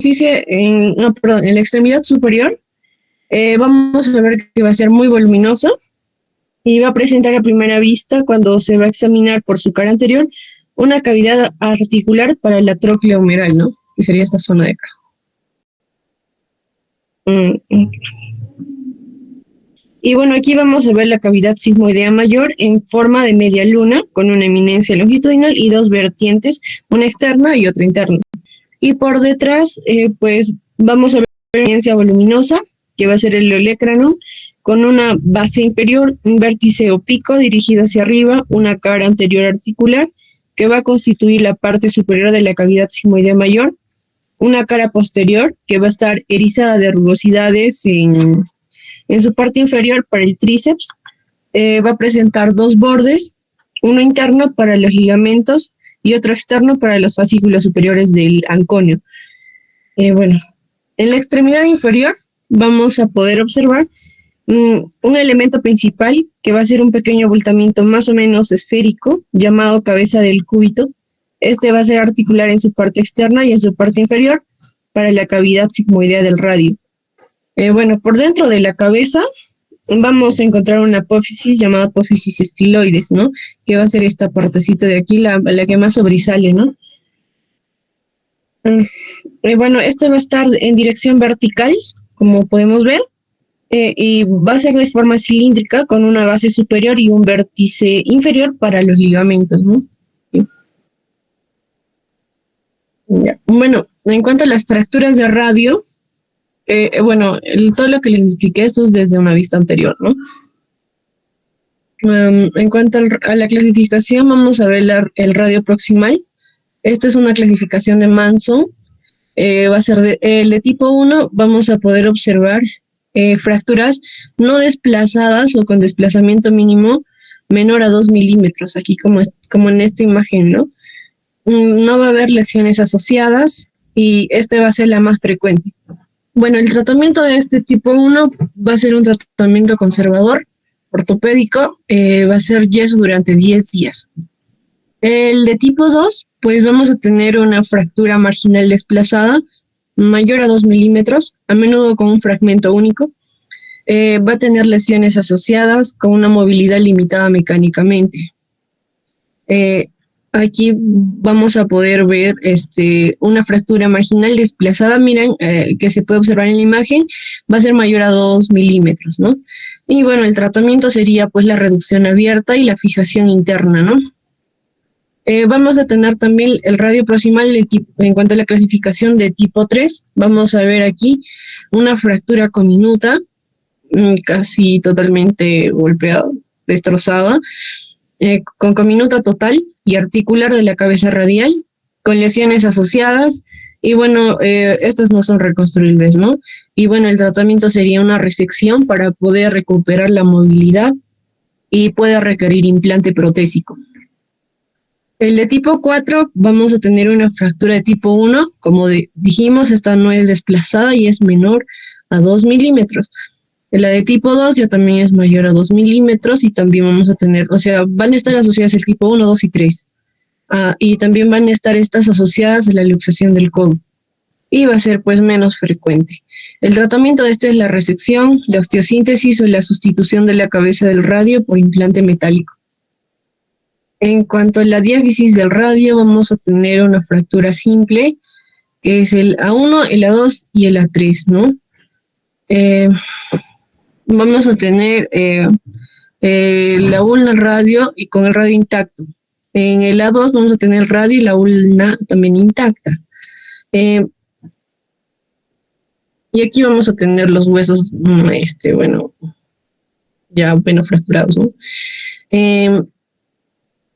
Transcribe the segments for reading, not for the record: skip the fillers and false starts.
superficie, no, perdón, en la extremidad superior, vamos a ver que va a ser muy voluminoso y va a presentar a primera vista, cuando se va a examinar por su cara anterior, una cavidad articular para la tróclea humeral, ¿no? Que sería esta zona de acá. Y bueno, aquí vamos a ver la cavidad sigmoidea mayor en forma de media luna, con una eminencia longitudinal y dos vertientes, una externa y otra interna. Y por detrás, pues vamos a ver la eminencia voluminosa, que va a ser el olecranon, con una base inferior, un vértice o pico dirigido hacia arriba, una cara anterior articular, que va a constituir la parte superior de la cavidad sigmoidea mayor, una cara posterior, que va a estar erizada de rugosidades en su parte inferior para el tríceps, va a presentar dos bordes, uno interno para los ligamentos y otro externo para los fascículos superiores del anconio. Bueno, en la extremidad inferior vamos a poder observar un elemento principal que va a ser un pequeño abultamiento más o menos esférico llamado cabeza del cúbito. Este va a ser articular en su parte externa y en su parte inferior para la cavidad sigmoidea del radio. Bueno, por dentro de la cabeza vamos a encontrar una apófisis llamada apófisis estiloides, ¿no? Que va a ser esta partecita de aquí, la que más sobresale, ¿no? Bueno, esto va a estar en dirección vertical, como podemos ver, y va a ser de forma cilíndrica con una base superior y un vértice inferior para los ligamentos, ¿no? Sí. Ya. Bueno, en cuanto a las fracturas de radio, bueno, todo lo que les expliqué, esto es desde una vista anterior, ¿no? En cuanto a la clasificación, vamos a ver el radio proximal. Esta es una clasificación de Manson. Va a ser el de tipo 1, vamos a poder observar fracturas no desplazadas o con desplazamiento mínimo menor a 2 milímetros, aquí como en esta imagen, ¿no? No va a haber lesiones asociadas y este va a ser la más frecuente. Bueno, el tratamiento de este tipo 1 va a ser un tratamiento conservador, ortopédico, va a ser yeso durante 10 días. El de tipo 2, pues vamos a tener una fractura marginal desplazada mayor a 2 milímetros, a menudo con un fragmento único. Va a tener lesiones asociadas con una movilidad limitada mecánicamente. Aquí vamos a poder ver una fractura marginal desplazada, miren, que se puede observar en la imagen, va a ser mayor a 2 milímetros, ¿no? Y bueno, el tratamiento sería pues la reducción abierta y la fijación interna, ¿no? Vamos a tener también el radio proximal en cuanto a la clasificación de tipo 3. Vamos a ver aquí una fractura comminuta, casi totalmente golpeada, destrozada, con comminuta total y articular de la cabeza radial, con lesiones asociadas. Y bueno, estas no son reconstruibles, ¿no? Y bueno, el tratamiento sería una resección para poder recuperar la movilidad y puede requerir implante protésico. El de tipo 4 vamos a tener una fractura de tipo 1, como dijimos, esta no es desplazada y es menor a 2 milímetros. La de tipo 2 ya también es mayor a 2 milímetros y también vamos a tener, o sea, van a estar asociadas el tipo 1, 2 y 3. Y también van a estar estas asociadas a la luxación del codo. Y va a ser pues menos frecuente. El tratamiento de este es la resección, la osteosíntesis o la sustitución de la cabeza del radio por implante metálico. En cuanto a la diáfisis del radio, vamos a tener una fractura simple, que es el A1, el A2 y el A3, ¿no? Vamos a tener la ulna radio y con el radio intacto. En el A2 vamos a tener el radio y la ulna también intacta. Y aquí vamos a tener los huesos, bueno, ya menos fracturados, ¿no?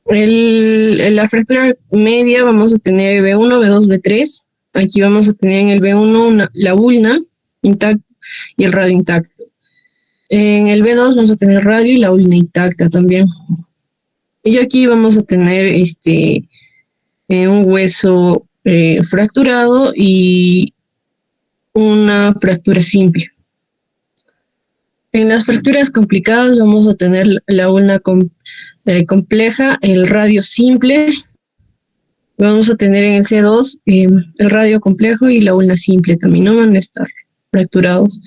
La fractura media vamos a tener B1, B2, B3. Aquí vamos a tener en el B1 la ulna intacta y el radio intacto. En el B2 vamos a tener radio y la ulna intacta también. Y aquí vamos a tener un hueso fracturado y una fractura simple. En las fracturas complicadas vamos a tener la ulna compleja, el radio simple Vamos a tener en el C2 el radio complejo y la ulna simple también, ¿no? Van a estar fracturados.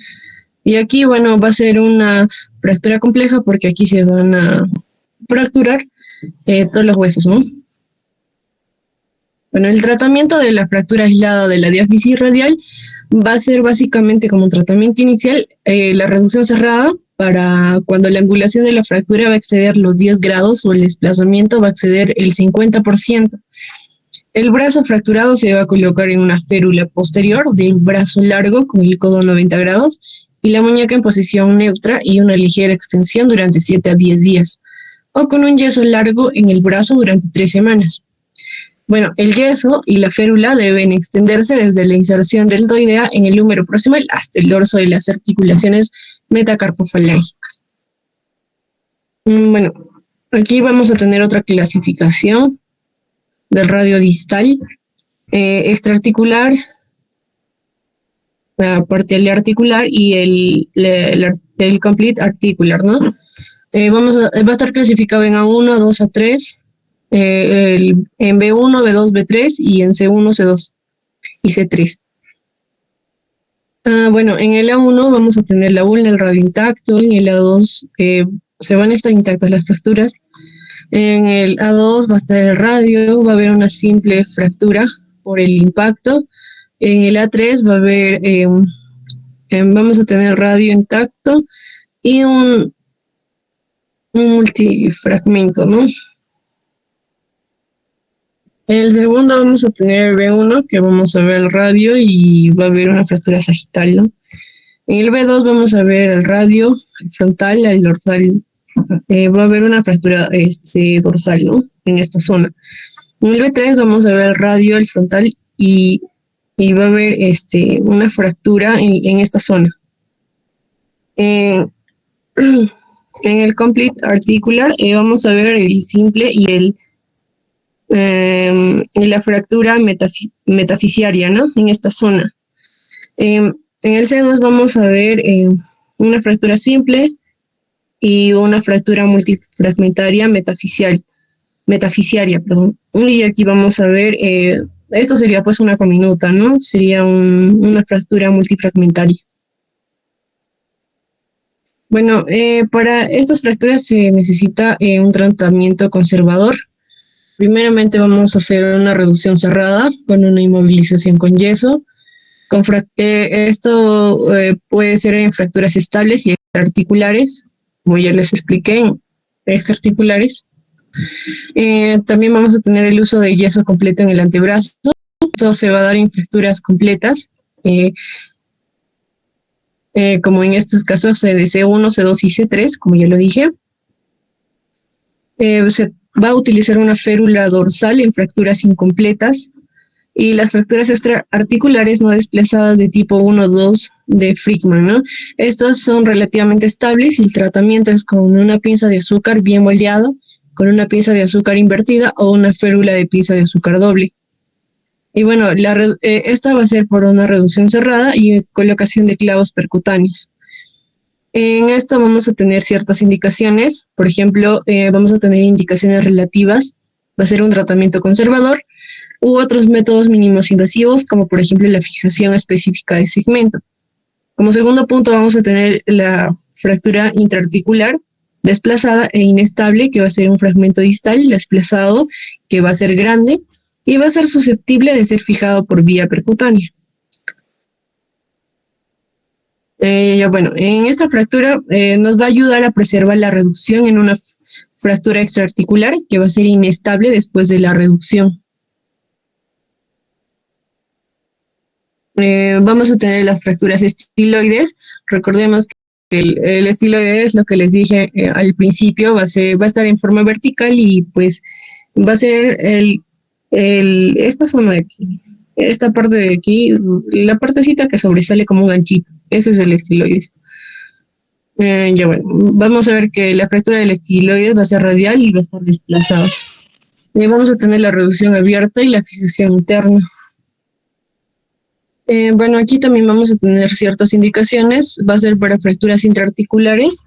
Y aquí, bueno, va a ser una fractura compleja porque aquí se van a fracturar todos los huesos, ¿no? Bueno, el tratamiento de la fractura aislada de la diáfisis radial va a ser básicamente como tratamiento inicial la reducción cerrada para cuando la angulación de la fractura va a exceder los 10 grados o el desplazamiento va a exceder el 50%. El brazo fracturado se va a colocar en una férula posterior del brazo largo con el codo 90 grados y la muñeca en posición neutra y una ligera extensión durante 7 a 10 días, o con un yeso largo en el brazo durante 3 semanas. Bueno, el yeso y la férula deben extenderse desde la inserción deltoidea en el húmero proximal hasta el dorso de las articulaciones metacarpofalángicas. Bueno, aquí vamos a tener otra clasificación del radio distal, extraarticular, parcial articular y el complete articular, ¿no? Va a estar clasificado en A1, A2, A3, en B1, B2, B3 y en C1, C2 y C3. Bueno, en el A1 vamos a tener la ulna, el radio intacto, en el A2 se van a estar intactas las fracturas, en el A2 va a estar el radio, va a haber una simple fractura por el impacto, en el A3 va a haber, vamos a tener radio intacto y un multifragmento, ¿no? En el segundo vamos a tener B1, que vamos a ver el radio y va a haber una fractura sagital, ¿no? En el B2 vamos a ver el radio, el frontal, el dorsal. Va a haber una fractura dorsal, ¿no? En esta zona. En el B3 vamos a ver el radio, el frontal y va a haber una fractura en esta zona. En el complete articular vamos a ver el simple y la fractura metafisiaria, ¿no? En esta zona. En el C2 vamos a ver una fractura simple y una fractura multifragmentaria metafisiaria, perdón. Y aquí vamos a ver, esto sería pues una cominuta, ¿no? Sería una fractura multifragmentaria. Bueno, para estas fracturas se necesita un tratamiento conservador. Primeramente vamos a hacer una reducción cerrada con una inmovilización con yeso. Esto puede ser en fracturas estables y extraarticulares, como ya les expliqué, extraarticulares. También vamos a tener el uso de yeso completo en el antebrazo. Esto se va a dar en fracturas completas, como en estos casos de C1, C2 y C3, como ya lo dije. Se va a utilizar una férula dorsal en fracturas incompletas y las fracturas extraarticulares no desplazadas de tipo 1-2 de Frickmann, ¿no? Estas son relativamente estables y el tratamiento es con una pinza de azúcar bien moldeada, con una pinza de azúcar invertida o una férula de pinza de azúcar doble. Y bueno, esta va a ser por una reducción cerrada y colocación de clavos percutáneos. En esto vamos a tener ciertas indicaciones, por ejemplo, vamos a tener indicaciones relativas, va a ser un tratamiento conservador, u otros métodos mínimos invasivos, como por ejemplo la fijación específica de segmento. Como segundo punto vamos a tener la fractura intraarticular desplazada e inestable, que va a ser un fragmento distal desplazado, que va a ser grande y va a ser susceptible de ser fijado por vía percutánea. Bueno, en esta fractura nos va a ayudar a preservar la reducción en una fractura extraarticular que va a ser inestable después de la reducción. Vamos a tener las fracturas estiloides. Recordemos que el estiloide es lo que les dije al principio, va a estar en forma vertical y pues va a ser esta zona de aquí, esta parte de aquí, la partecita que sobresale como un ganchito. Ese es el estiloides. Ya bueno, vamos a ver que la fractura del estiloides va a ser radial y va a estar desplazada. Vamos a tener la reducción abierta y la fijación interna. Bueno, aquí también vamos a tener ciertas indicaciones. Va a ser para fracturas intraarticulares,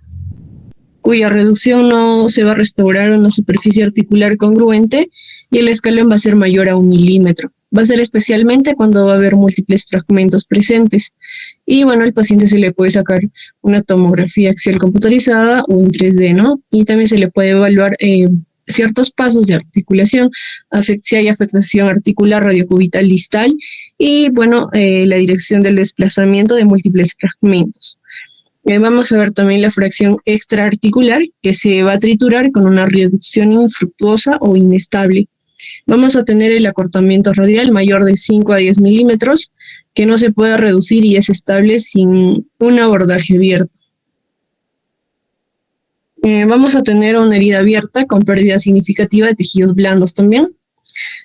cuya reducción no se va a restaurar una superficie articular congruente y el escalón va a ser mayor a 1 milímetro. Va a ser especialmente cuando va a haber múltiples fragmentos presentes. Y bueno, al paciente se le puede sacar una tomografía axial computarizada o en 3D, ¿no? Y también se le puede evaluar ciertos pasos de articulación, si hay afectación articular radiocubital distal y, bueno, la dirección del desplazamiento de múltiples fragmentos. Vamos a ver también la fracción extraarticular, que se va a triturar con una reducción infructuosa o inestable. Vamos a tener el acortamiento radial mayor de 5 a 10 milímetros, que no se puede reducir y es estable sin un abordaje abierto. Vamos a tener una herida abierta con pérdida significativa de tejidos blandos también.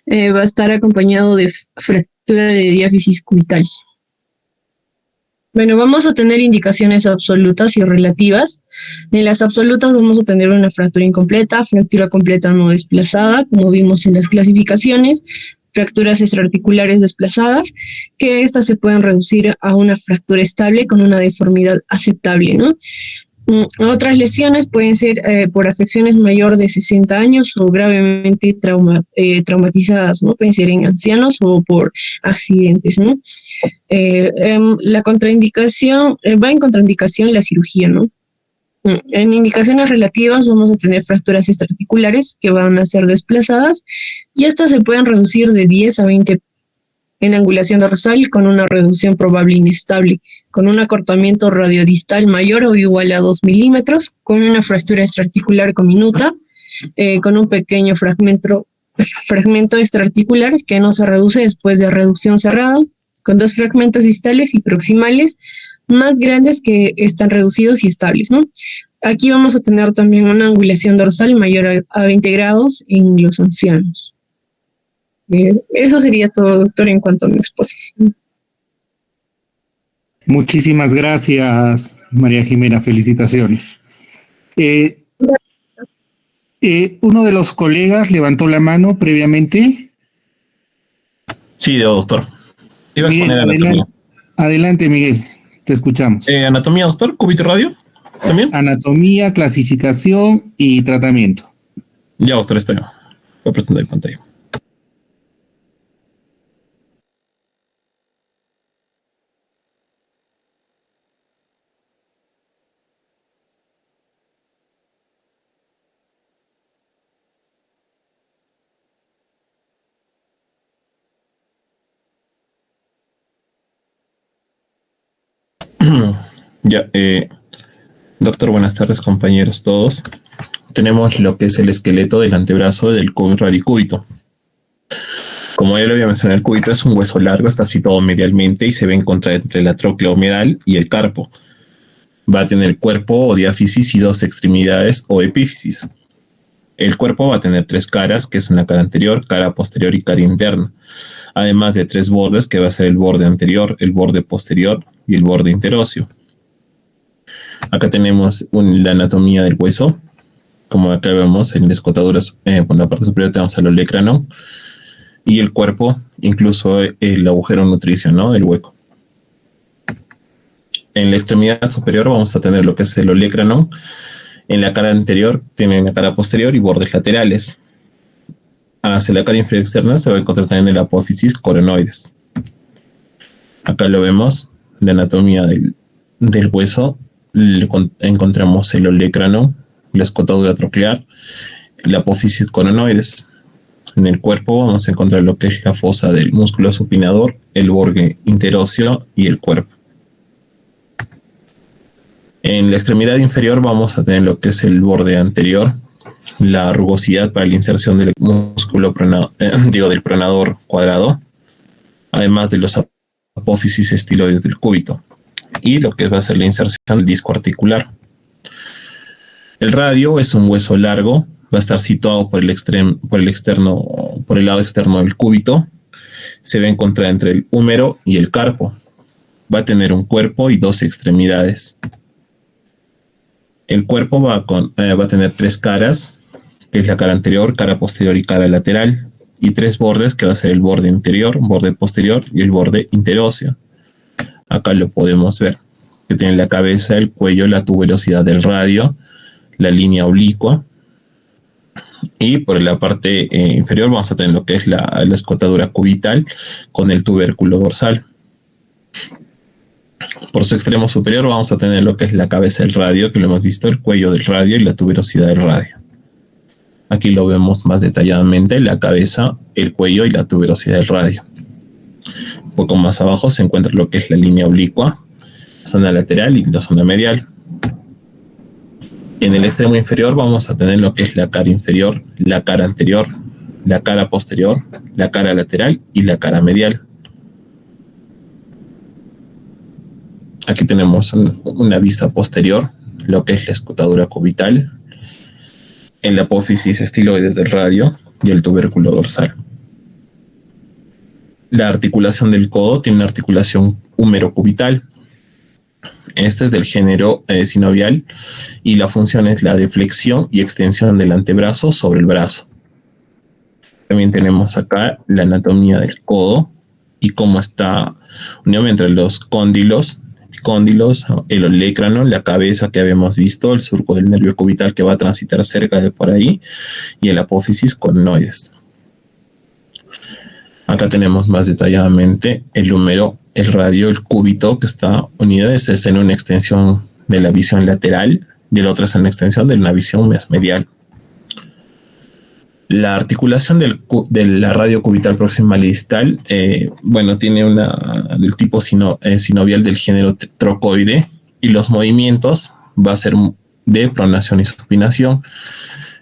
Va a estar acompañado de fractura de diáfisis cubital. Bueno, vamos a tener indicaciones absolutas y relativas. En las absolutas vamos a tener una fractura incompleta, fractura completa no desplazada, como vimos en las clasificaciones, fracturas extraarticulares desplazadas, que estas se pueden reducir a una fractura estable con una deformidad aceptable, ¿no? Otras lesiones pueden ser por afecciones mayor de 60 años o gravemente traumatizadas, ¿no? Pueden ser en ancianos o por accidentes, ¿no? La contraindicación, va en contraindicación la cirugía, ¿no? En indicaciones relativas vamos a tener fracturas extraarticulares que van a ser desplazadas y estas se pueden reducir de 10 a 20 en angulación dorsal con una reducción probable inestable, con un acortamiento radiodistal mayor o igual a 2 milímetros, con una fractura extraarticular diminuta, con un pequeño fragmento extraarticular que no se reduce después de reducción cerrada, con 2 fragmentos distales y proximales más grandes que están reducidos y estables, ¿no? Aquí vamos a tener también una angulación dorsal mayor a 20 grados en los ancianos. Eso sería todo, doctor, en cuanto a mi exposición. Muchísimas gracias, María Jimena. Felicitaciones. Uno de los colegas levantó la mano previamente. Sí, doctor. Iba a Miguel, exponer anatomía. Adelante, Miguel. Te escuchamos. Anatomía, doctor. Cúbito radio. ¿También? Anatomía, clasificación y tratamiento. Ya, doctor, está bien. Voy a presentar en pantalla. Ya, doctor, buenas tardes, compañeros todos. Tenemos lo que es el esqueleto del antebrazo del radicúbito. Como ya lo había mencionado, el cúbito es un hueso largo, está situado medialmente y se va a encontrar entre la tróclea humeral y el carpo. Va a tener cuerpo o diáfisis y 2 extremidades o epífisis. El cuerpo va a tener 3 caras, que son la cara anterior, cara posterior y cara interna. Además de 3 bordes, que va a ser el borde anterior, el borde posterior y el borde interóseo. Acá tenemos la anatomía del hueso. Como acá vemos en la escotadura, por la parte superior tenemos el olecrano y el cuerpo, incluso el agujero nutricio, ¿no? Del hueco. En la extremidad superior vamos a tener lo que es el olecrano. En la cara anterior tiene la cara posterior y bordes laterales. Hacia la cara inferior externa se va a encontrar también el apófisis coronoides. Acá lo vemos, la anatomía del hueso. Encontramos el olecrano, la escotadura troclear, el apófisis coronoides. En el cuerpo vamos a encontrar lo que es la fosa del músculo supinador, el borde interóseo y el cuerpo. En la extremidad inferior vamos a tener lo que es el borde anterior, la rugosidad para la inserción del músculo del pronador cuadrado, además de los apófisis estiloides del cúbito, y lo que va a ser la inserción del disco articular. El radio es un hueso largo, va a estar situado por el lado externo del cúbito, se va a encontrar entre el húmero y el carpo, va a tener un cuerpo y 2 extremidades. El cuerpo va a tener 3 caras, que es la cara anterior, cara posterior y cara lateral, y 3 bordes, que va a ser el borde interior, borde posterior y el borde interóseo. Acá lo podemos ver, que tiene la cabeza, el cuello, la tuberosidad del radio, la línea oblicua, Y por la parte inferior vamos a tener lo que es la escotadura cubital con el tubérculo dorsal. Por su extremo superior vamos a tener lo que es la cabeza del radio, que lo hemos visto, el cuello del radio y la tuberosidad del radio. Aquí lo vemos más detalladamente, la cabeza, el cuello y la tuberosidad del radio. Un poco más abajo se encuentra lo que es la línea oblicua, la zona lateral y la zona medial. En el extremo inferior vamos a tener lo que es la cara inferior, la cara anterior, la cara posterior, la cara lateral y la cara medial. Aquí tenemos una vista posterior, lo que es la escotadura cubital, el apófisis estiloides del radio y el tubérculo dorsal. La articulación del codo tiene una articulación húmero-cubital. Este es del género sinovial y la función es la de flexión y extensión del antebrazo sobre el brazo. También tenemos acá la anatomía del codo y cómo está unión entre los cóndilos, el olecrano, la cabeza que habíamos visto, el surco del nervio cubital que va a transitar cerca de por ahí y el apófisis conoides. Acá tenemos más detalladamente el húmero, el radio, el cúbito que está unido. Este es en una extensión de la visión lateral y el otro es en la extensión de una visión medial. La articulación de la radio cubital proximal y distal, tiene del tipo sinovial del género trocoide y los movimientos va a ser de pronación y supinación.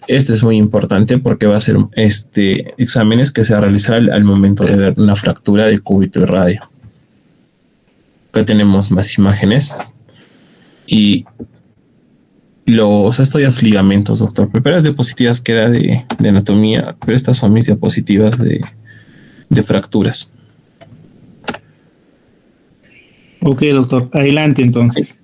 Este es muy importante porque va a ser exámenes que se va a realizar al momento de ver una fractura de cúbito y radio. Acá tenemos más imágenes y esto ya son ligamentos, doctor. Prepara las diapositivas que era de anatomía, pero estas son mis diapositivas de fracturas. Ok, doctor. Adelante, entonces.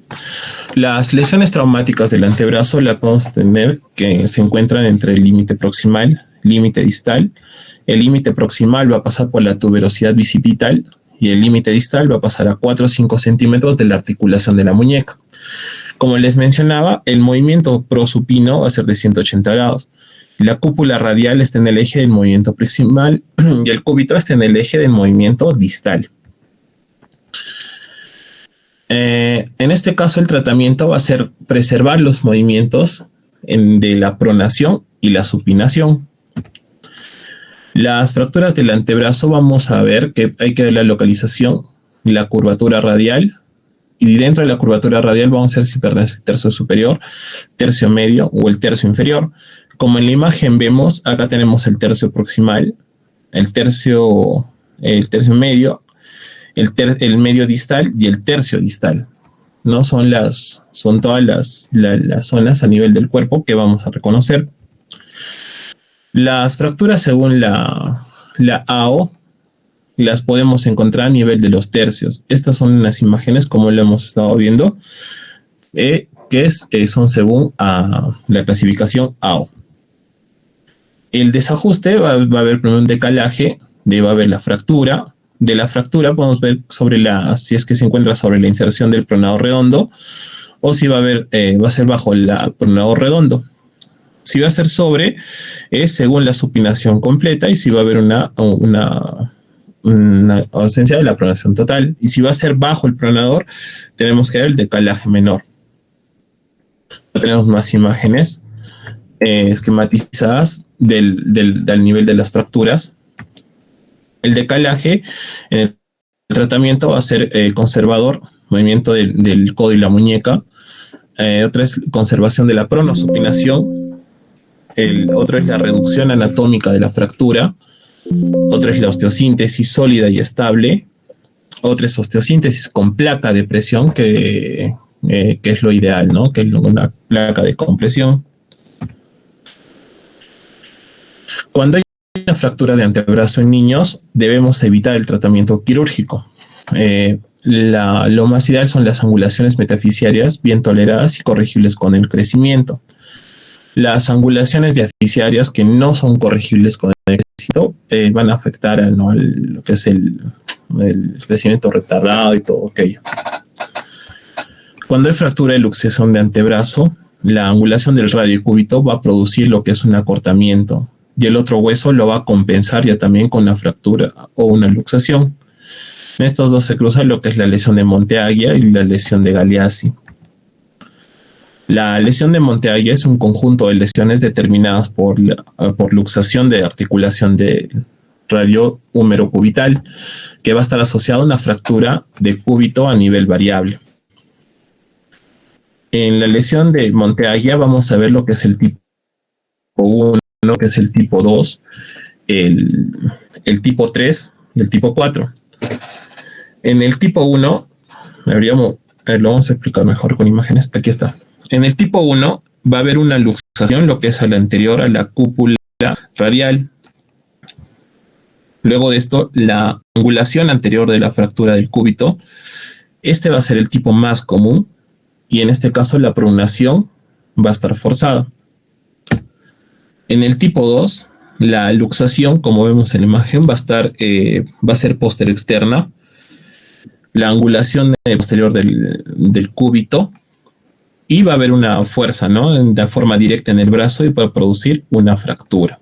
Las lesiones traumáticas del antebrazo las podemos tener que se encuentran entre el límite proximal, límite distal. El límite proximal va a pasar por la tuberosidad bicipital y el límite distal va a pasar a 4 o 5 centímetros de la articulación de la muñeca. Como les mencionaba, el movimiento prosupino va a ser de 180 grados. La cúpula radial está en el eje del movimiento proximal y el cúbito está en el eje del movimiento distal. En este caso, el tratamiento va a ser preservar los movimientos de la pronación y la supinación. Las fracturas del antebrazo vamos a ver que hay que ver la localización y la curvatura radial. Y dentro de la curvatura radial vamos a ver si pertenece el tercio superior, tercio medio o el tercio inferior. Como en la imagen vemos, acá tenemos el tercio proximal, el tercio medio, el medio distal y el tercio distal. ¿No? Son todas las zonas a nivel del cuerpo que vamos a reconocer. Las fracturas según la AO las podemos encontrar a nivel de los tercios. Estas son unas imágenes como lo hemos estado viendo, son según la clasificación AO. El desajuste va a haber primero un decalaje, va a haber la fractura. De la fractura podemos ver si es que se encuentra sobre la inserción del pronador redondo o si va a ser bajo el pronador redondo. Si va a ser sobre, es según la supinación completa y si va a haber una ausencia de la pronación total. Y si va a ser bajo el pronador, tenemos que ver el decalaje menor. Tenemos más imágenes esquematizadas del nivel de las fracturas. El decalaje en el tratamiento va a ser conservador, movimiento del codo y la muñeca. Otra es conservación de la pronosupinación. Otro es la reducción anatómica de la fractura. Otra es la osteosíntesis sólida y estable. Otra es osteosíntesis con placa de presión, que es lo ideal, ¿no? Que es una placa de compresión. Cuando hay una fractura de antebrazo en niños, debemos evitar el tratamiento quirúrgico. Lo más ideal son las angulaciones metafisiarias bien toleradas y corregibles con el crecimiento. Las angulaciones diafisiarias que no son corregibles con el crecimiento van a afectar lo que es el crecimiento retardado y todo aquello. Cuando hay fractura de luxación de antebrazo, la angulación del radiocúbito va a producir lo que es un acortamiento y el otro hueso lo va a compensar ya también con una fractura o una luxación. En estos dos se cruza lo que es la lesión de Monteaguia y la lesión de Galeazzi. La lesión de Monteaguia es un conjunto de lesiones determinadas por luxación de articulación del radio húmero cubital, que va a estar asociada a una fractura de cúbito a nivel variable. En la lesión de Monteaguia vamos a ver lo que es el tipo 1, lo que es el tipo 2, el tipo 3 y el tipo 4. En el tipo 1, lo vamos a explicar mejor con imágenes. Aquí está. En el tipo 1 va a haber una luxación, lo que es a la anterior a la cúpula radial. Luego de esto, la angulación anterior de la fractura del cúbito. Este va a ser el tipo más común y en este caso la pronación va a estar forzada. En el tipo 2, la luxación, como vemos en la imagen, va a ser posterior externa. La angulación posterior del cúbito. Y va a haber una fuerza, ¿no? De forma directa en el brazo y puede producir una fractura.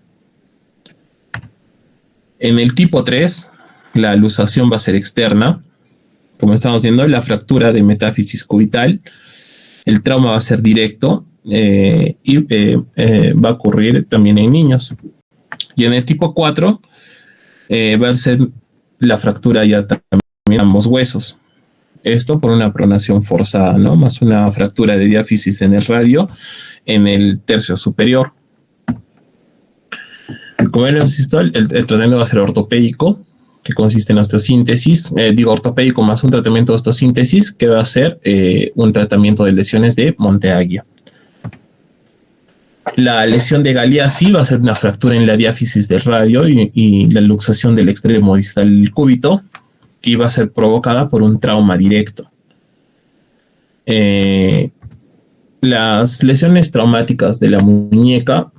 En el tipo 3, la luxación va a ser externa. Como estamos viendo, la fractura de metáfisis cubital. El trauma va a ser directo y va a ocurrir también en niños. Y en el tipo 4 va a ser la fractura ya también en ambos huesos. Esto por una pronación forzada, ¿no? Más una fractura de diáfisis en el radio en el tercio superior. Como hemos visto, el tratamiento va a ser ortopédico, que consiste en osteosíntesis. Ortopédico más un tratamiento de osteosíntesis, que va a ser un tratamiento de lesiones de Monteaguia. La lesión de Galeazzi va a ser una fractura en la diáfisis del radio y la luxación del extremo distal del cúbito, y va a ser provocada por un trauma directo. Las lesiones traumáticas de la muñeca,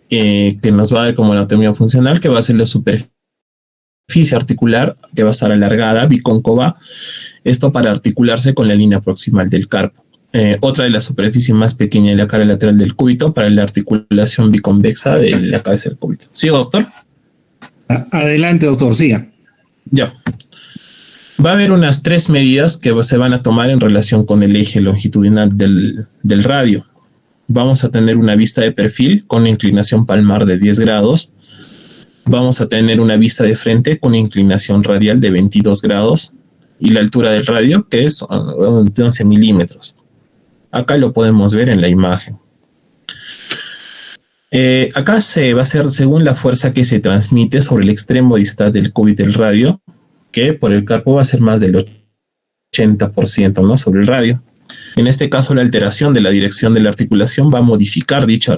que nos va a dar como anatomía funcional, que va a ser la superficie articular, que va a estar alargada, bicóncava, esto para articularse con la línea proximal del carpo. Otra de la superficie más pequeña de la cara lateral del cúbito para la articulación biconvexa de la cabeza del cúbito. ¿Sigo, doctor? Adelante, doctor, siga. Ya. Va a haber unas 3 medidas que se van a tomar en relación con el eje longitudinal del radio. Vamos a tener una vista de perfil con inclinación palmar de 10 grados. Vamos a tener una vista de frente con inclinación radial de 22 grados. Y la altura del radio, que es 11 milímetros. Acá lo podemos ver en la imagen. Acá se va a hacer según la fuerza que se transmite sobre el extremo distal del cúbito del radio, que por el carpo va a ser más del 80%, ¿no? Sobre el radio. En este caso, la alteración de la dirección de la articulación va a modificar dicha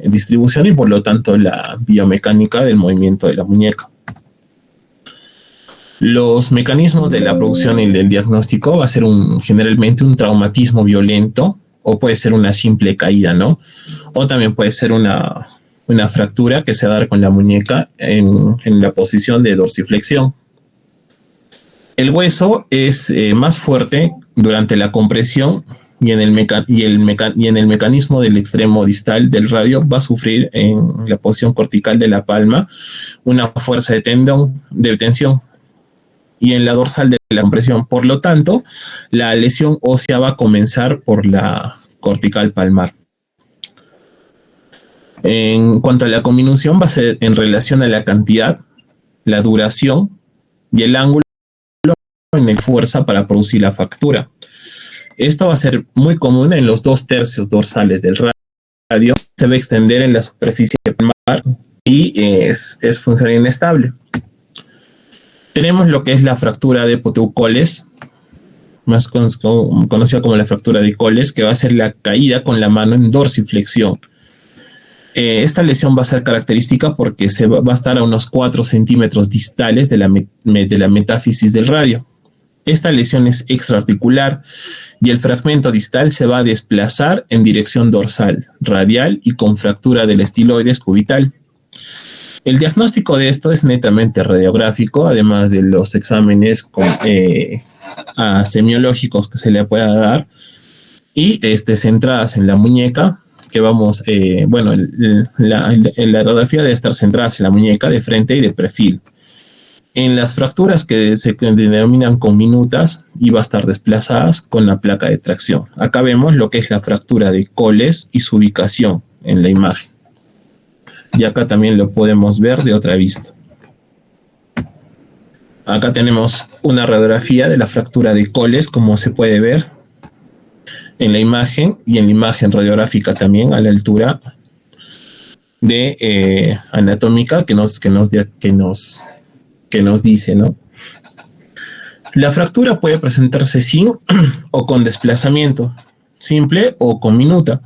distribución y por lo tanto la biomecánica del movimiento de la muñeca. Los mecanismos de la producción y del diagnóstico va a ser generalmente un traumatismo violento o puede ser una simple caída, ¿no? O también puede ser una fractura que se va a dar con la muñeca en la posición de dorsiflexión. El hueso es más fuerte durante la compresión y en el mecanismo del extremo distal del radio va a sufrir en la posición cortical de la palma una fuerza de tensión y en la dorsal de la compresión. Por lo tanto, la lesión ósea va a comenzar por la cortical palmar. En cuanto a la conminución, va a ser en relación a la cantidad, la duración y el ángulo en la fuerza para producir la fractura. Esto va a ser muy común en los 2 tercios dorsales del radio. Se va a extender en la superficie palmar y es funcional inestable. Tenemos lo que es la fractura de Poteucoles, más conocida como la fractura de Coles, que va a ser la caída con la mano en dorsiflexión. Esta lesión va a ser característica porque va a estar a unos 4 centímetros distales de la metáfisis del radio. Esta lesión es extraarticular y el fragmento distal se va a desplazar en dirección dorsal, radial y con fractura del estiloides cubital. El diagnóstico de esto es netamente radiográfico, además de los exámenes semiológicos que se le pueda dar. y centradas en la muñeca, que vamos, la radiografía debe estar centrada en la muñeca de frente y de perfil. En las fracturas que se denominan conminutas, iba a estar desplazadas con la placa de tracción. Acá vemos lo que es la fractura de Coles y su ubicación en la imagen. Y acá también lo podemos ver de otra vista. Acá tenemos una radiografía de la fractura de Coles, como se puede ver en la imagen, y en la imagen radiográfica también a la altura de anatómica que nos dice, ¿no? La fractura puede presentarse sin o con desplazamiento, simple o con minuta.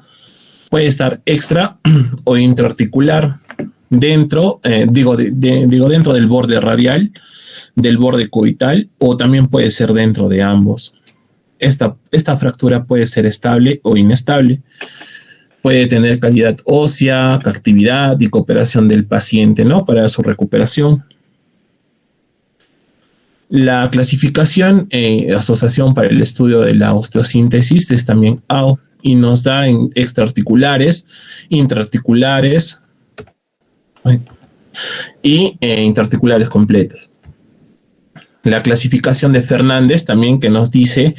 Puede estar extra o intraarticular, dentro del borde radial, del borde cubital, o también puede ser dentro de ambos. Esta fractura puede ser estable o inestable. Puede tener calidad ósea, actividad y cooperación del paciente, ¿no?, para su recuperación. La clasificación, Asociación para el Estudio de la Osteosíntesis, es también AO, y nos da en extraarticulares, intraarticulares y intraarticulares completas. La clasificación de Fernández también, que nos dice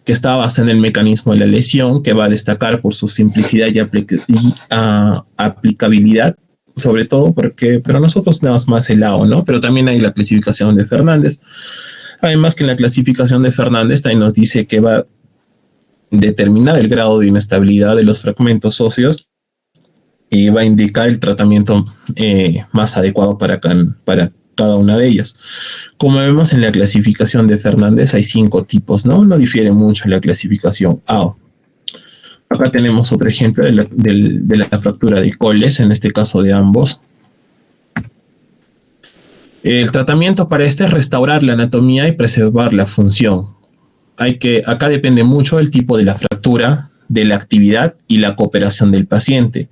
que está basada en el mecanismo de la lesión, que va a destacar por su simplicidad y aplicabilidad, sobre todo pero nosotros tenemos más el AO, ¿no? Pero también hay la clasificación de Fernández. Además que en la clasificación de Fernández también nos dice que va a determinar el grado de inestabilidad de los fragmentos óseos y va a indicar el tratamiento más adecuado para cada una de ellas. Como vemos en la clasificación de Fernández hay 5 tipos, ¿no? No difiere mucho en la clasificación AO. Acá tenemos otro ejemplo de la fractura de Coles, en este caso de ambos. El tratamiento para es restaurar la anatomía y preservar la función. Acá depende mucho del tipo de la fractura, de la actividad y la cooperación del paciente.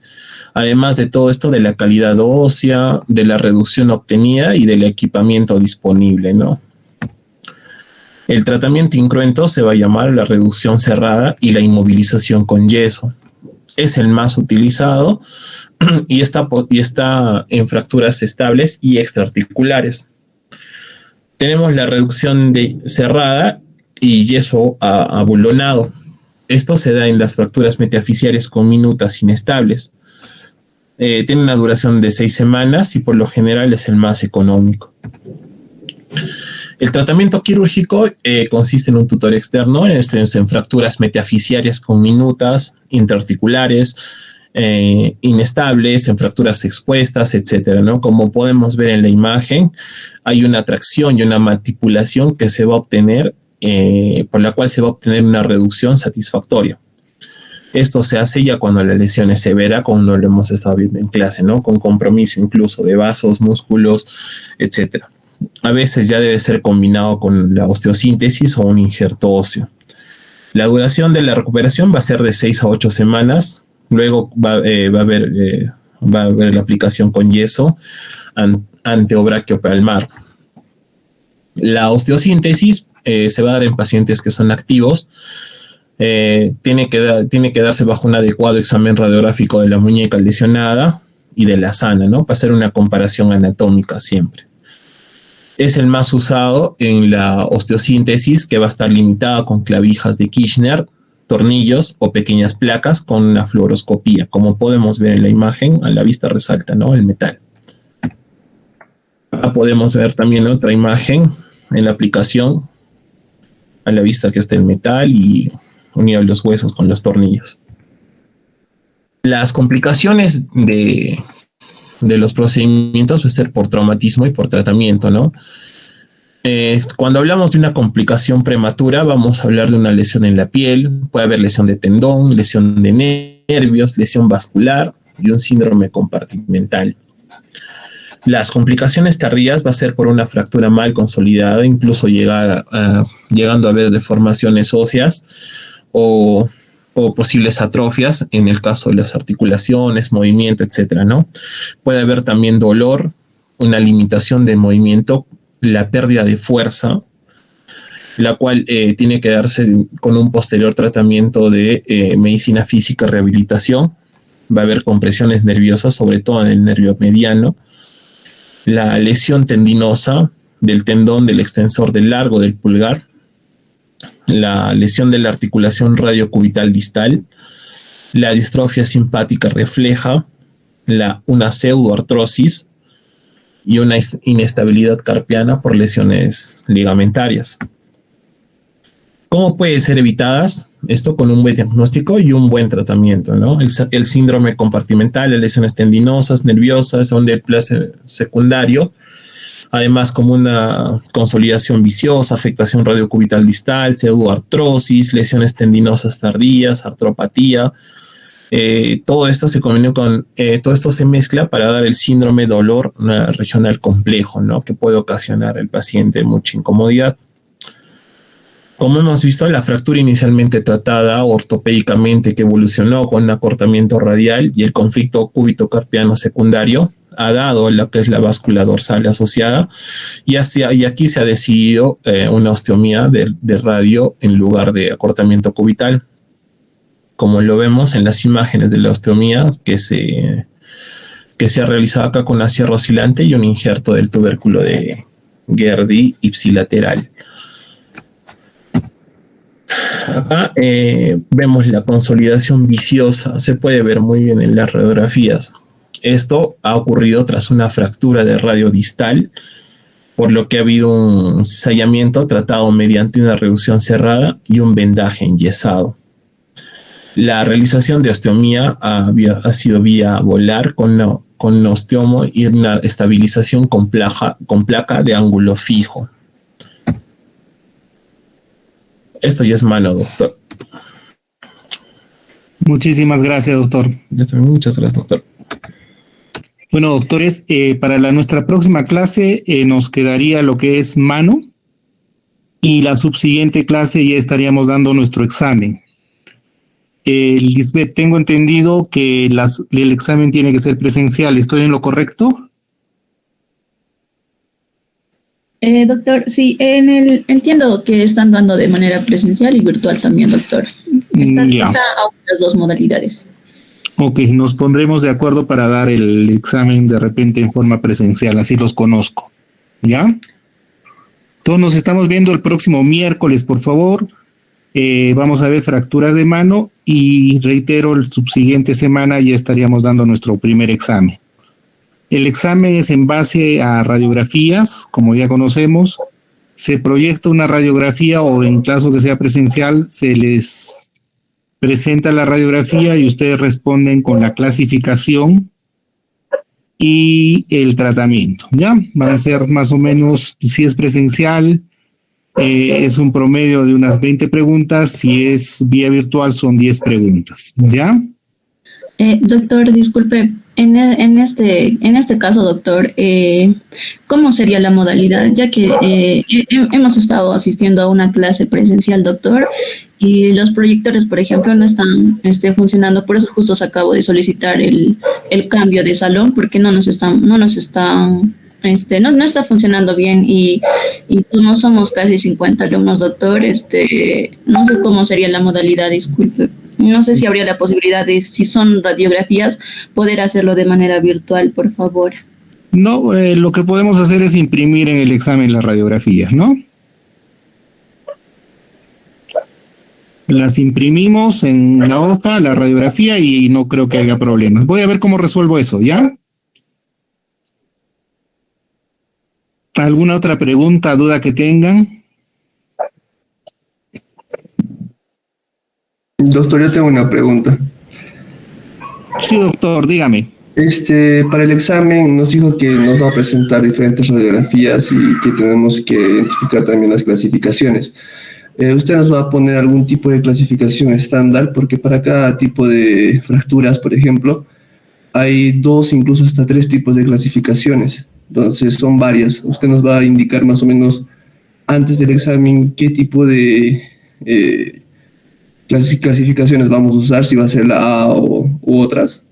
Además de todo esto, de la calidad ósea, de la reducción obtenida y del equipamiento disponible, ¿no? El tratamiento incruento se va a llamar la reducción cerrada y la inmovilización con yeso. Es el más utilizado y está en fracturas estables y extraarticulares. Tenemos la reducción cerrada y yeso abulonado. Esto se da en las fracturas metafisiares conminutas inestables. Tiene una duración de 6 semanas y por lo general es el más económico. El tratamiento quirúrgico consiste en un tutor externo, en fracturas metafisiarias conminutas, intraarticulares, inestables, en fracturas expuestas, etcétera, ¿no? Como podemos ver en la imagen, hay una tracción y una manipulación que se va a obtener, por la cual se va a obtener una reducción satisfactoria. Esto se hace ya cuando la lesión es severa, como lo hemos estado viendo en clase, ¿no? Con compromiso incluso de vasos, músculos, etcétera. A veces ya debe ser combinado con la osteosíntesis o un injerto óseo. La duración de la recuperación va a ser de 6 a 8 semanas. Luego va a haber la aplicación con yeso anteobraquiopalmar. La osteosíntesis se va a dar en pacientes que son activos. Tiene que darse bajo un adecuado examen radiográfico de la muñeca lesionada y de la sana, ¿no? Para hacer una comparación anatómica siempre. Es el más usado en la osteosíntesis, que va a estar limitada con clavijas de Kirchner, tornillos o pequeñas placas con una fluoroscopía. Como podemos ver en la imagen, a la vista resalta, ¿no?, el metal. Acá podemos ver también otra imagen en la aplicación, a la vista que está el metal y unido los huesos con los tornillos. Las complicaciones de los procedimientos va a ser por traumatismo y por tratamiento, ¿no? Cuando hablamos de una complicación prematura, vamos a hablar de una lesión en la piel, puede haber lesión de tendón, lesión de nervios, lesión vascular y un síndrome compartimental. Las complicaciones tardías va a ser por una fractura mal consolidada, incluso llegando a haber deformaciones óseas o posibles atrofias en el caso de las articulaciones, movimiento, etcétera, ¿no? Puede haber también dolor, una limitación de movimiento, la pérdida de fuerza la cual tiene que darse con un posterior tratamiento de medicina física y rehabilitación. Va a haber compresiones nerviosas, sobre todo en el nervio mediano, la lesión tendinosa del tendón del extensor del largo del pulgar, la lesión de la articulación radiocubital distal, la distrofia simpática refleja, una pseudoartrosis y una inestabilidad carpiana por lesiones ligamentarias. ¿Cómo puede ser evitadas? Esto con un buen diagnóstico y un buen tratamiento, ¿no? El síndrome compartimental, las lesiones tendinosas, nerviosas, son de placer secundario, además como una consolidación viciosa, afectación radiocubital distal, pseudoartrosis, lesiones tendinosas tardías, artropatía. Todo esto todo esto se mezcla para dar el síndrome dolor regional complejo, ¿no? Que puede ocasionar al paciente mucha incomodidad. Como hemos visto, la fractura inicialmente tratada ortopédicamente que evolucionó con un acortamiento radial y el conflicto cúbito-carpiano secundario ha dado lo que es la báscula dorsal asociada y aquí se ha decidido una osteomía de radio en lugar de acortamiento cubital. Como lo vemos en las imágenes de la osteomía que se ha realizado acá con la sierra oscilante y un injerto del tubérculo de Gerdy ipsilateral. Acá vemos la consolidación viciosa, se puede ver muy bien en las radiografías. Esto ha ocurrido tras una fractura de radio distal, por lo que ha habido un cizallamiento tratado mediante una reducción cerrada y un vendaje enyesado. La realización de osteomía ha sido vía volar con osteomo y una estabilización con placa de ángulo fijo. Esto ya es mano, doctor. Muchísimas gracias, doctor. Muchas gracias, doctor. Bueno, doctores, para nuestra próxima clase nos quedaría lo que es mano y la subsiguiente clase ya estaríamos dando nuestro examen. Lisbeth, tengo entendido que el examen tiene que ser presencial. ¿Estoy en lo correcto? Doctor, sí, entiendo que están dando de manera presencial y virtual también, doctor. Está a las dos modalidades. Ok, nos pondremos de acuerdo para dar el examen de repente en forma presencial, así los conozco. ¿Ya? Todos nos estamos viendo el próximo miércoles, por favor. Vamos a ver fracturas de mano y reitero, la subsiguiente semana ya estaríamos dando nuestro primer examen. El examen es en base a radiografías, como ya conocemos. Se proyecta una radiografía o en caso que sea presencial, se les presenta la radiografía y ustedes responden con la clasificación y el tratamiento. ¿Ya? Van a ser más o menos, si es presencial, es un promedio de unas 20 preguntas. Si es vía virtual, son 10 preguntas. ¿Ya? Doctor, disculpe, en este caso, doctor, ¿cómo sería la modalidad? Ya que hemos estado asistiendo a una clase presencial, doctor, y los proyectores, por ejemplo, no están funcionando. Por eso justo acabo de solicitar el cambio de salón, porque no está funcionando bien y no somos casi 50 alumnos, doctor. No sé cómo sería la modalidad, disculpe. No sé si habría la posibilidad de, si son radiografías, poder hacerlo de manera virtual, por favor. No, lo que podemos hacer es imprimir en el examen las radiografías, ¿no? Las imprimimos en la hoja, la radiografía, y no creo que haya problemas. Voy a ver cómo resuelvo eso, ¿ya? ¿Alguna otra pregunta, duda que tengan? Doctor, yo tengo una pregunta. Sí, doctor, dígame. Para el examen nos dijo que nos va a presentar diferentes radiografías y que tenemos que identificar también las clasificaciones. ¿Usted nos va a poner algún tipo de clasificación estándar? Porque para cada tipo de fracturas, por ejemplo, hay 2, incluso hasta 3 tipos de clasificaciones. Entonces son varias. Usted nos va a indicar más o menos antes del examen qué tipo de clasificaciones vamos a usar, si va a ser la A u otras.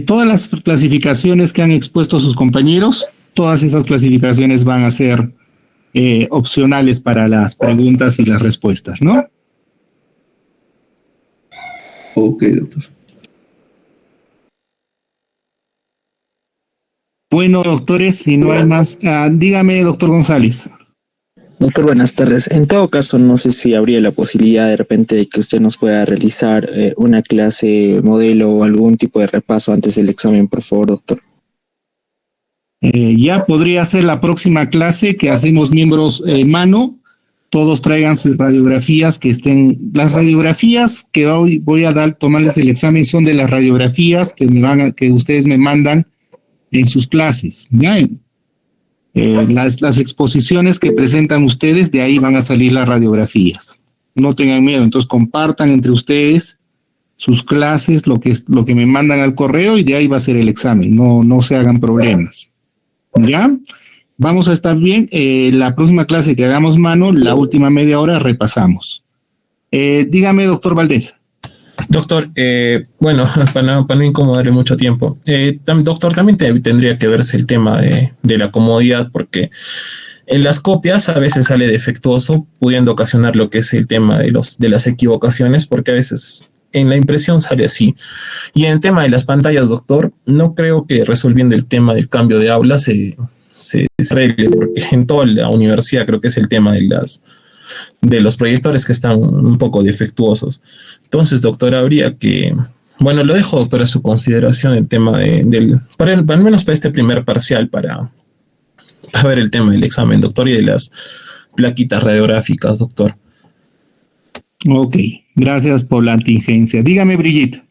Todas las clasificaciones que han expuesto sus compañeros, todas esas clasificaciones van a ser opcionales para las preguntas y las respuestas, ¿no? Ok, doctor. Bueno, doctores, si no hay más, dígame, doctor González. Doctor, buenas tardes. En todo caso, no sé si habría la posibilidad de repente de que usted nos pueda realizar una clase modelo o algún tipo de repaso antes del examen, por favor, doctor. Ya podría ser la próxima clase que hacemos miembros mano. Todos traigan sus radiografías que estén. Las radiografías que hoy voy a tomarles el examen son de las radiografías que ustedes me mandan en sus clases. ¿Ya? Las exposiciones que presentan ustedes, de ahí van a salir las radiografías. No tengan miedo, entonces compartan entre ustedes sus clases, lo que me mandan al correo, y de ahí va a ser el examen. No se hagan problemas. ¿Ya? Vamos a estar bien. La próxima clase que hagamos mano, la última media hora, repasamos. Dígame, doctor Valdés. Doctor, bueno, para no incomodarle mucho tiempo, doctor, también tendría que verse el tema de la comodidad, porque en las copias a veces sale defectuoso, pudiendo ocasionar lo que es el tema de las equivocaciones, porque a veces en la impresión sale así. Y en el tema de las pantallas, doctor, no creo que resolviendo el tema del cambio de aula se arregle, porque en toda la universidad creo que es el tema de los proyectores que están un poco defectuosos. Entonces, doctor, habría que... Bueno, lo dejo, doctor, a su consideración el tema al menos para este primer parcial, para ver el tema del examen, doctor, y de las plaquitas radiográficas, doctor. Ok, gracias por la contingencia. Dígame, Brigitte.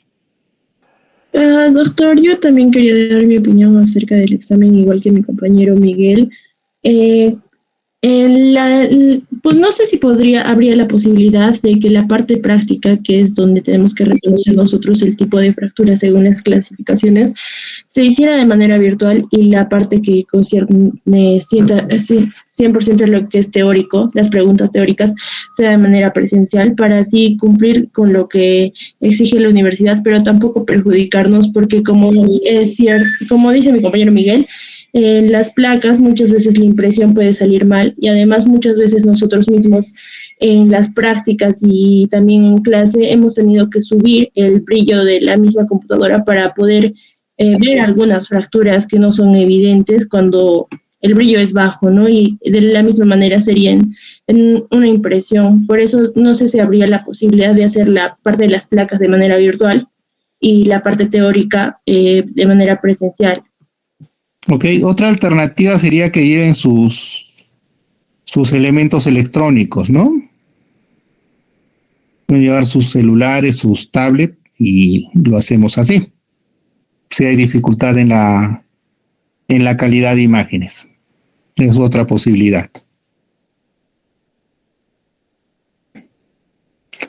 Doctor, yo también quería dar mi opinión acerca del examen, igual que mi compañero Miguel. Pues no sé si habría la posibilidad de que la parte práctica, que es donde tenemos que reconocer nosotros el tipo de fractura según las clasificaciones, se hiciera de manera virtual, y la parte que concierne 100% lo que es teórico, las preguntas teóricas, sea de manera presencial, para así cumplir con lo que exige la universidad, pero tampoco perjudicarnos, porque como es cierto, como dice mi compañero Miguel, en las placas muchas veces la impresión puede salir mal, y además muchas veces nosotros mismos en las prácticas y también en clase hemos tenido que subir el brillo de la misma computadora para poder ver algunas fracturas que no son evidentes cuando el brillo es bajo, ¿no? Y de la misma manera sería en una impresión. Por eso no sé si habría la posibilidad de hacer la parte de las placas de manera virtual y la parte teórica de manera presencial. Ok, otra alternativa sería que lleven sus elementos electrónicos, ¿no? Pueden llevar sus celulares, sus tablets, y lo hacemos así. Si hay dificultad en la calidad de imágenes. Es otra posibilidad.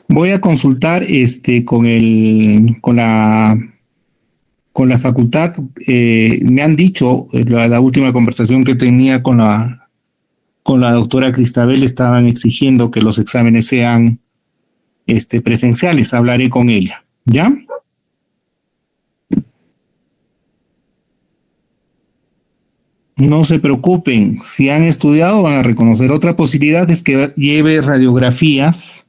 Voy a consultar con la facultad. Me han dicho, la última conversación que tenía con la doctora Cristabel, estaban exigiendo que los exámenes sean presenciales. Hablaré con ella, ¿ya? No se preocupen, si han estudiado van a reconocer. Otra posibilidad es que lleve radiografías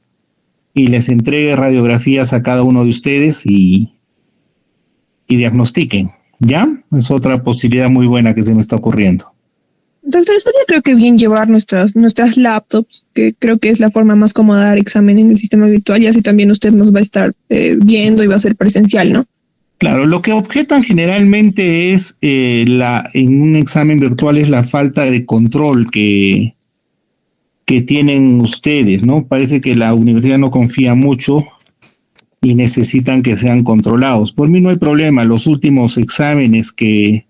y les entregue radiografías a cada uno de ustedes y diagnostiquen, ¿ya? Es otra posibilidad muy buena que se me está ocurriendo. Doctor, estaría creo que bien llevar nuestras laptops, que creo que es la forma más cómoda de dar examen en el sistema virtual, y así también usted nos va a estar viendo y va a ser presencial, ¿no? Claro, lo que objetan generalmente es en un examen virtual es la falta de control que tienen ustedes, ¿no? Parece que la universidad no confía mucho y necesitan que sean controlados. Por mí no hay problema. Los últimos exámenes que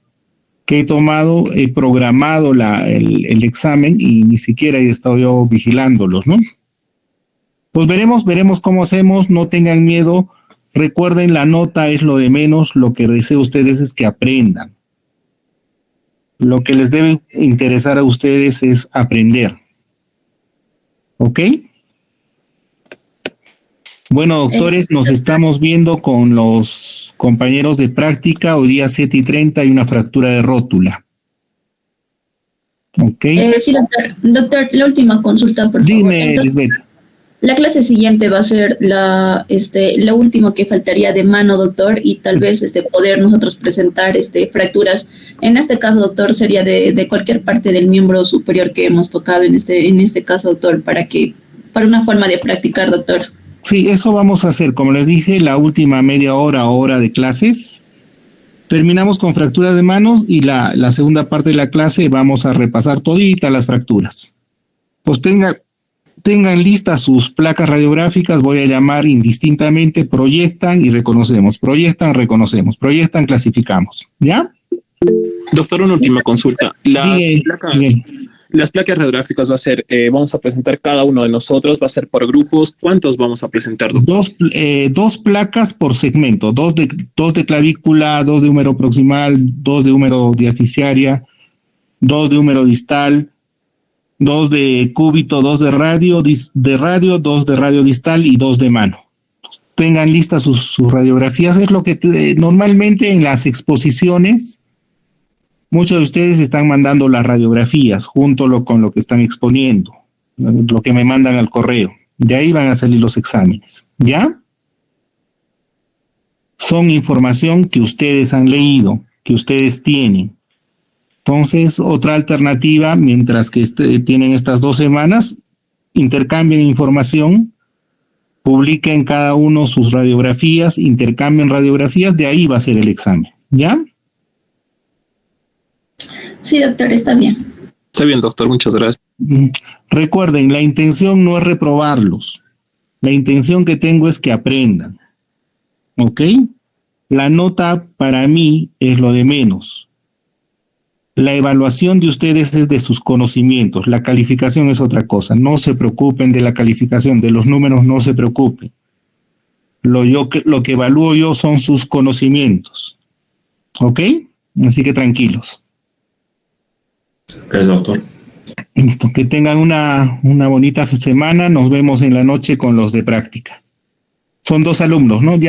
he tomado, he programado el examen y ni siquiera he estado yo vigilándolos, ¿no? Pues veremos cómo hacemos. No tengan miedo. Recuerden, la nota es lo de menos. Lo que deseo ustedes es que aprendan. Lo que les debe interesar a ustedes es aprender. ¿Ok? Bueno, doctores, nos estamos viendo con los compañeros de práctica. Hoy día 7:30 hay una fractura de rótula. ¿Ok? Sí, doctor. Doctor, la última consulta, por favor. Dime, Entonces, Lisbeth. la clase siguiente va a ser la última que faltaría de mano, doctor, y tal vez poder nosotros presentar fracturas. En este caso, doctor, sería de cualquier parte del miembro superior que hemos tocado en este caso, doctor, para una forma de practicar, doctor. Sí, eso vamos a hacer. Como les dije, la última media hora de clases. Terminamos con fracturas de manos y la segunda parte de la clase vamos a repasar toditas las fracturas. Pues tengan listas sus placas radiográficas, voy a llamar indistintamente, proyectan y reconocemos, proyectan, reconocemos, proyectan, clasificamos. ¿Ya? Doctor, una última consulta. Bien. Las placas radiográficas va a ser, vamos a presentar cada uno de nosotros, va a ser por grupos. ¿Cuántos vamos a presentar, doctor? Dos placas por segmento, dos de clavícula, dos de húmero proximal, dos de húmero diaficiaria, dos de húmero distal, dos de cúbito, dos de radio, dos de radio distal y dos de mano. Tengan listas sus radiografías. Es lo que normalmente en las exposiciones muchos de ustedes están mandando las radiografías junto con lo que están exponiendo, lo que me mandan al correo. De ahí van a salir los exámenes. ¿Ya? Son información que ustedes han leído, que ustedes tienen. Entonces, otra alternativa, mientras que tienen estas 2 semanas, intercambien información, publiquen cada uno sus radiografías, intercambien radiografías, de ahí va a ser el examen. ¿Ya? Sí, doctor, está bien. Está bien, doctor, muchas gracias. Recuerden, la intención no es reprobarlos. La intención que tengo es que aprendan. ¿Ok? La nota para mí es lo de menos. La evaluación de ustedes es de sus conocimientos. La calificación es otra cosa. No se preocupen de la calificación, de los números no se preocupen. Lo que evalúo yo son sus conocimientos. ¿Ok? Así que tranquilos. Gracias, doctor. Listo, que tengan una bonita semana. Nos vemos en la noche con los de práctica. Son 2 alumnos, ¿no? Ya